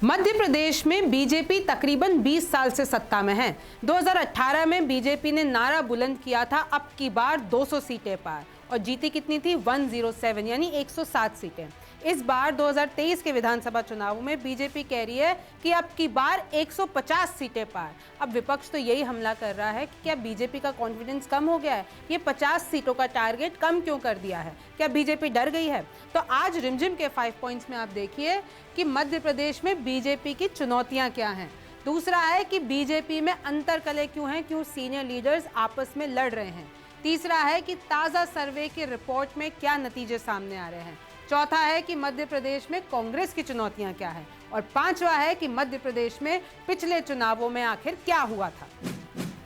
मध्य प्रदेश में बीजेपी तकरीबन 20 साल से सत्ता में है। 2018 में बीजेपी ने नारा बुलंद किया था अब की बार 200 सीटें पार, और जीती कितनी थी 107 यानी 107 सीटें। इस बार 2023 के विधानसभा चुनावों में बीजेपी कह रही है कि अब की बार 150 सीटें पार। अब विपक्ष तो यही हमला कर रहा है कि क्या बीजेपी का कॉन्फिडेंस कम हो गया है, ये 50 सीटों का टारगेट कम क्यों कर दिया है, क्या बीजेपी डर गई है। तो आज रिमझिम के 5 पॉइंट्स में आप देखिए कि मध्य प्रदेश में बीजेपी की चुनौतियां क्या हैं। दूसरा है कि बीजेपी में अंतरकलह क्यों है, क्यों सीनियर लीडर्स आपस में लड़ रहे हैं। तीसरा है कि ताज़ा सर्वे की रिपोर्ट में क्या नतीजे सामने आ रहे हैं। चौथा है कि मध्य प्रदेश में कांग्रेस की चुनौतियां क्या है, और पांचवा है कि मध्य प्रदेश में पिछले चुनावों में आखिर क्या हुआ था।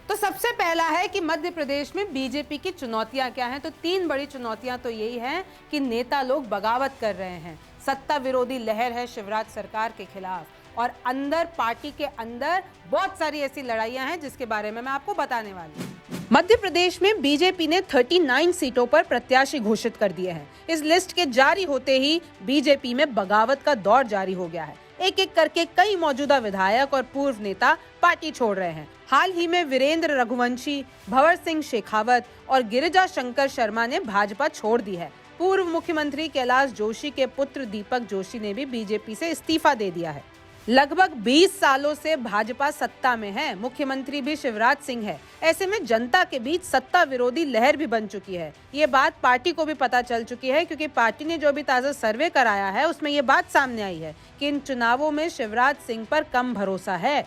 तो सबसे पहला है कि मध्य प्रदेश में बीजेपी की चुनौतियां क्या हैं। तो 3 बड़ी चुनौतियां तो यही हैं कि नेता लोग बगावत कर रहे हैं, सत्ता विरोधी लहर है शिवराज सरकार के खिलाफ, और अंदर पार्टी के अंदर बहुत सारी ऐसी लड़ाइयां हैं जिसके बारे में मैं आपको बताने वाली हूँ। मध्य प्रदेश में बीजेपी ने 39 सीटों पर प्रत्याशी घोषित कर दिए हैं। इस लिस्ट के जारी होते ही बीजेपी में बगावत का दौर जारी हो गया है। एक एक करके कई मौजूदा विधायक और पूर्व नेता पार्टी छोड़ रहे हैं। हाल ही में वीरेंद्र रघुवंशी, भंवर सिंह शेखावत और गिरिजा शंकर शर्मा ने भाजपा छोड़ दी है। पूर्व मुख्यमंत्री कैलाश जोशी के पुत्र दीपक जोशी ने भी बीजेपी से इस्तीफा दे दिया है। लगभग 20 सालों से भाजपा सत्ता में है, मुख्यमंत्री भी शिवराज सिंह है। ऐसे में जनता के बीच सत्ता विरोधी लहर भी बन चुकी है। ये बात पार्टी को भी पता चल चुकी है, क्योंकि पार्टी ने जो भी ताज़ा सर्वे कराया है उसमें ये बात सामने आई है कि इन चुनावों में शिवराज सिंह पर कम भरोसा है।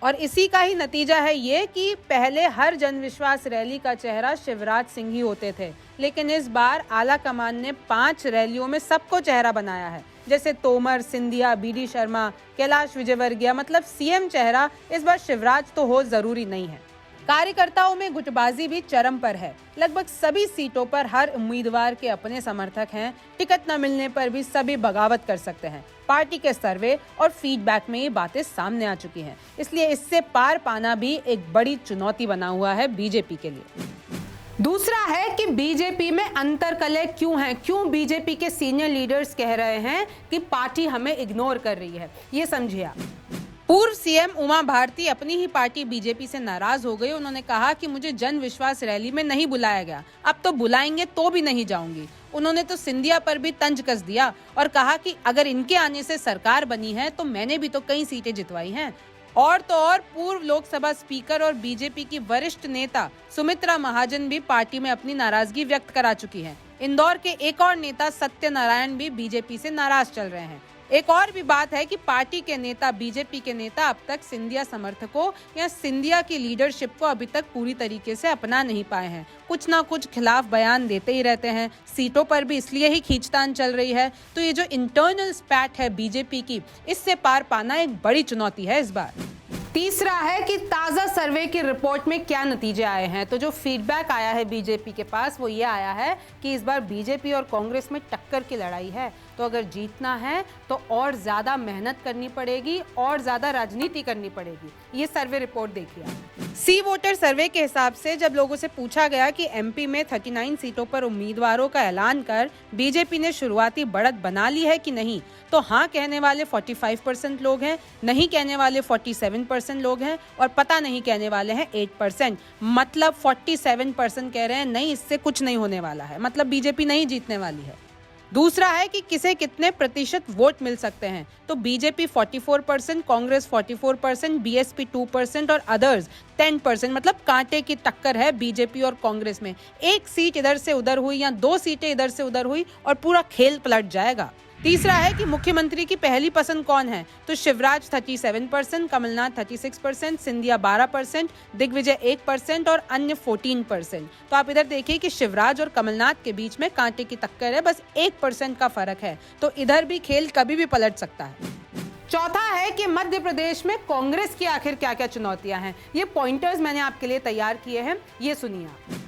और इसी का ही नतीजा है ये कि पहले हर जनविश्वास रैली का चेहरा शिवराज सिंह ही होते थे, लेकिन इस बार आला कमान ने 5 रैलियों में सबको चेहरा बनाया है। जैसे तोमर, सिंधिया, बीडी शर्मा, कैलाश विजयवर्गीय, मतलब सीएम चेहरा इस बार शिवराज तो हो जरूरी नहीं है। कार्यकर्ताओं में गुटबाजी भी चरम पर है। लगभग सभी सीटों पर हर उम्मीदवार के अपने समर्थक हैं। टिकट न मिलने पर भी सभी बगावत कर सकते हैं। पार्टी के सर्वे और फीडबैक में ये बातें सामने आ चुकी हैं। इसलिए इससे पार पाना भी एक बड़ी चुनौती बना हुआ है बीजेपी के लिए। दूसरा है कि बीजेपी में अंतरकलह क्यों है, क्यों बीजेपी के सीनियर लीडर्स कह रहे हैं कि पार्टी हमें इग्नोर कर रही है। ये समझिए आप। पूर्व सीएम उमा भारती अपनी ही पार्टी बीजेपी से नाराज हो गई। उन्होंने कहा कि मुझे जन विश्वास रैली में नहीं बुलाया गया, अब तो बुलाएंगे तो भी नहीं जाऊंगी। उन्होंने तो सिंधिया पर भी तंज कस दिया और कहा कि अगर इनके आने से सरकार बनी है तो मैंने भी तो कई सीटें जितवाई हैं। और तो और पूर्व लोकसभा स्पीकर और बीजेपी की वरिष्ठ नेता सुमित्रा महाजन भी पार्टी में अपनी नाराजगी व्यक्त करा चुकी हैं। इंदौर के एक और नेता सत्यनारायण भी बीजेपी से नाराज चल रहे हैं। एक और भी बात है कि पार्टी के नेता, बीजेपी के नेता अब तक सिंधिया समर्थकों या सिंधिया की लीडरशिप को अभी तक पूरी तरीके से अपना नहीं पाए हैं। कुछ ना कुछ खिलाफ बयान देते ही रहते हैं। सीटों पर भी इसलिए ही खींचतान चल रही है। तो ये जो इंटरनल स्पैट है बीजेपी की, इससे पार पाना एक बड़ी चुनौती है इस बार। तीसरा है कि ताज़ा सर्वे की रिपोर्ट में क्या नतीजे आए हैं। तो जो फीडबैक आया है बीजेपी के पास वो ये आया है कि इस बार बीजेपी और कांग्रेस में टक्कर की लड़ाई है। तो अगर जीतना है तो और ज़्यादा मेहनत करनी पड़ेगी और ज़्यादा राजनीति करनी पड़ेगी। ये सर्वे रिपोर्ट देखिए। सी वोटर सर्वे के हिसाब से जब लोगों से पूछा गया कि एमपी में 39 सीटों पर उम्मीदवारों का ऐलान कर बीजेपी ने शुरुआती बढ़त बना ली है कि नहीं, तो हाँ कहने वाले 45% लोग हैं, नहीं कहने वाले 47% लोग हैं, और पता नहीं कहने वाले हैं 8%। मतलब 47% कह रहे हैं नहीं, इससे कुछ नहीं होने वाला है, मतलब बीजेपी नहीं जीतने वाली है। दूसरा है कि किसे कितने प्रतिशत वोट मिल सकते हैं। तो बीजेपी 44%, कांग्रेस 44%, बीएसपी 2% और अदर्स 10%। मतलब कांटे की टक्कर है बीजेपी और कांग्रेस में। एक सीट इधर से उधर हुई या 2 सीटें इधर से उधर हुई और पूरा खेल पलट जाएगा। तीसरा है कि मुख्यमंत्री की पहली पसंद कौन है। तो शिवराज 37%, कमलनाथ 36%, सिंधिया 12%, दिग्विजय 1% और अन्य 14%। तो आप इधर देखिए कि शिवराज और कमलनाथ के बीच में कांटे की टक्कर है, बस 1% का फर्क है। तो इधर भी खेल कभी भी पलट सकता है। चौथा है कि मध्य प्रदेश में कांग्रेस की आखिर क्या क्या चुनौतियां हैं। ये पॉइंटर्स मैंने आपके लिए तैयार किए हैं, ये सुनिए आप।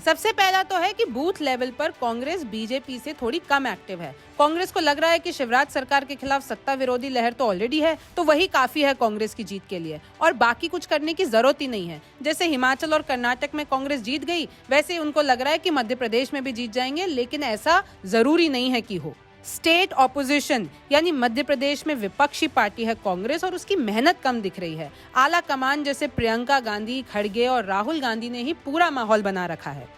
सबसे पहला तो है कि बूथ लेवल पर कांग्रेस बीजेपी से थोड़ी कम एक्टिव है। कांग्रेस को लग रहा है कि शिवराज सरकार के खिलाफ सत्ता विरोधी लहर तो ऑलरेडी है, तो वही काफी है कांग्रेस की जीत के लिए, और बाकी कुछ करने की जरूरत ही नहीं है। जैसे हिमाचल और कर्नाटक में कांग्रेस जीत गई, वैसे उनको लग रहा है कि मध्य प्रदेश में भी जीत जाएंगे, लेकिन ऐसा जरूरी नहीं है कि हो। स्टेट ऑपोजिशन यानी मध्य प्रदेश में विपक्षी पार्टी है कांग्रेस और उसकी मेहनत कम दिख रही है। आला कमान जैसे प्रियंका गांधी, खड़गे और राहुल गांधी ने ही पूरा माहौल बना रखा है।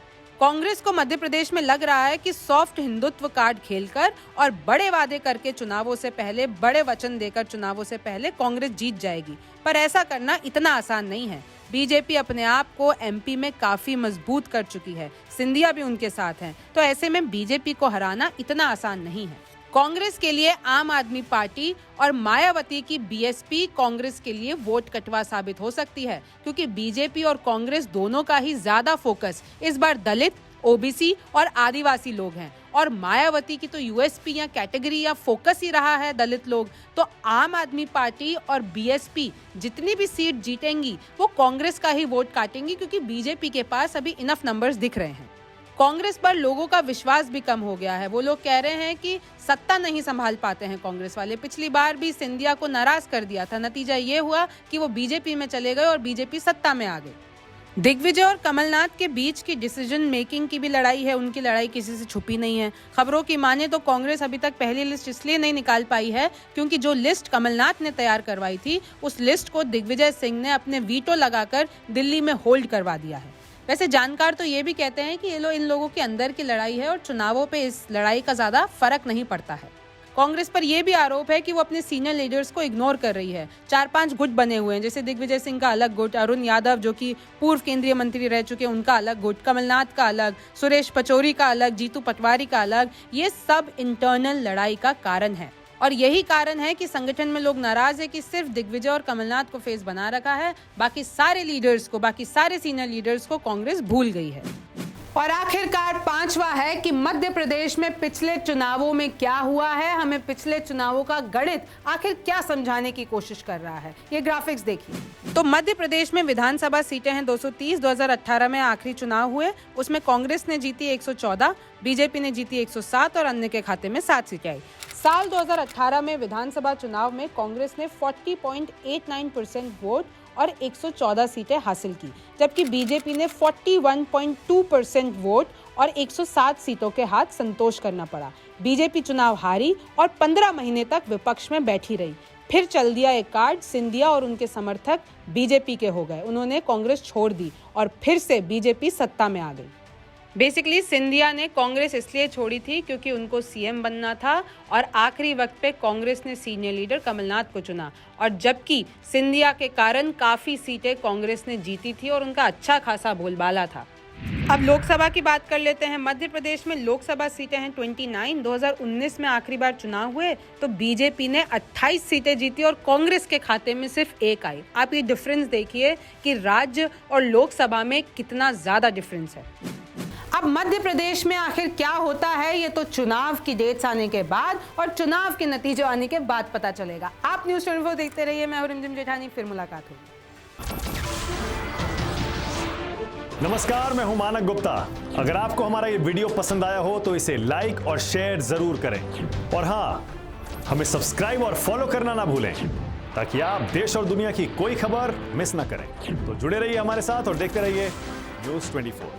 कांग्रेस को मध्य प्रदेश में लग रहा है कि सॉफ्ट हिंदुत्व कार्ड खेलकर और बड़े वादे करके चुनावों से पहले, बड़े वचन देकर चुनावों से पहले कांग्रेस जीत जाएगी, पर ऐसा करना इतना आसान नहीं है। बीजेपी अपने आप को एमपी में काफी मजबूत कर चुकी है, सिंधिया भी उनके साथ हैं, तो ऐसे में बीजेपी को हराना इतना आसान नहीं है। कांग्रेस के लिए आम आदमी पार्टी और मायावती की बीएसपी कांग्रेस के लिए वोट कटवा साबित हो सकती है, क्योंकि बीजेपी और कांग्रेस दोनों का ही ज्यादा फोकस इस बार दलित, ओबीसी और आदिवासी लोग हैं, और मायावती की तो यूएसपी या कैटेगरी या फोकस ही रहा है दलित लोग। तो आम आदमी पार्टी और बीएसपी जितनी भी सीट जीतेंगी वो कांग्रेस का ही वोट काटेंगी, क्योंकि बीजेपी के पास अभी इनफ नंबर्स दिख रहे हैं। कांग्रेस पर लोगों का विश्वास भी कम हो गया है। वो लोग कह रहे हैं कि सत्ता नहीं संभाल पाते हैं कांग्रेस वाले। पिछली बार भी सिंधिया को नाराज कर दिया था, नतीजा ये हुआ कि वो बीजेपी में चले गए और बीजेपी सत्ता में आ गई। दिग्विजय और कमलनाथ के बीच की डिसीजन मेकिंग की भी लड़ाई है, उनकी लड़ाई किसी से छुपी नहीं है। खबरों की माने तो कांग्रेस अभी तक पहली लिस्ट इसलिए नहीं निकाल पाई है क्योंकि जो लिस्ट कमलनाथ ने तैयार करवाई थी उस लिस्ट को दिग्विजय सिंह ने अपने वीटो लगाकर दिल्ली में होल्ड करवा दिया है। वैसे जानकार तो ये भी कहते हैं कि इन लोगों के अंदर की लड़ाई है और चुनावों पे इस लड़ाई का ज्यादा फर्क नहीं पड़ता है। कांग्रेस पर यह भी आरोप है कि वो अपने सीनियर लीडर्स को इग्नोर कर रही है। 4-5 गुट बने हुए हैं, जैसे दिग्विजय सिंह का अलग गुट, अरुण यादव जो कि पूर्व केंद्रीय मंत्री रह चुके हैं उनका अलग गुट, कमलनाथ का अलग, सुरेश पचौरी का अलग, जीतू पटवारी का अलग। ये सब इंटरनल लड़ाई का कारण है और यही कारण है कि संगठन में लोग नाराज है कि सिर्फ दिग्विजय और कमलनाथ को फेस बना रखा है, बाकी सारे लीडर्स को, बाकी सारे सीनियर लीडर्स को कांग्रेस भूल गई है। और आखिरकार पांचवा है कि मध्य प्रदेश में पिछले चुनावों में क्या हुआ है। हमें पिछले चुनावों का गणित आखिर क्या समझाने की कोशिश कर रहा है, ये ग्राफिक्स देखिए। तो मध्य प्रदेश में विधानसभा सीटें हैं 230। 2018 में आखिरी चुनाव हुए, उसमें कांग्रेस ने जीती 114, बीजेपी ने जीती 107 और अन्य के खाते में 7 सीटें आई। साल 2018 में विधानसभा चुनाव में कांग्रेस ने 40.89% वोट और 114 सीटें हासिल की, जबकि बीजेपी ने 41.2% वोट और 107 सीटों के हाथ संतोष करना पड़ा। बीजेपी चुनाव हारी और 15 महीने तक विपक्ष में बैठी रही। फिर चल दिया एक कार्ड, सिंधिया और उनके समर्थक बीजेपी के हो गए। उन्होंने कांग्रेस छोड़ दी और फिर से बीजेपी सत्ता में आ गई। बेसिकली सिंधिया ने कांग्रेस इसलिए छोड़ी थी क्योंकि उनको सीएम बनना था और आखिरी वक्त पे कांग्रेस ने सीनियर लीडर कमलनाथ को चुना, और जबकि सिंधिया के कारण काफी सीटें कांग्रेस ने जीती थी और उनका अच्छा खासा बोलबाला था। अब लोकसभा की बात कर लेते हैं। मध्य प्रदेश में लोकसभा सीटें हैं 29। 2019 में आखिरी बार चुनाव हुए तो बीजेपी ने 28 सीटें जीती और कांग्रेस के खाते में सिर्फ 1 आई। आप ये डिफरेंस देखिए कि राज्य और लोकसभा में कितना ज्यादा डिफरेंस है। अब मध्य प्रदेश में आखिर क्या होता है ये तो चुनाव की डेट्स आने के बाद और चुनाव के नतीजे आने के बाद पता चलेगा। आप न्यूज़ 24 देखते रहिए। मैं हूं रिमझिम जेठानी, फिर मुलाकात होगी। नमस्कार, मैं हूं मानक गुप्ता। अगर आपको हमारा ये वीडियो पसंद आया हो तो इसे लाइक और शेयर जरूर करें, और हाँ, हमें सब्सक्राइब और फॉलो करना ना भूलें ताकि आप देश और दुनिया की कोई खबर मिस ना करें। तो जुड़े रहिए हमारे साथ और देखते रहिए न्यूज़ 24।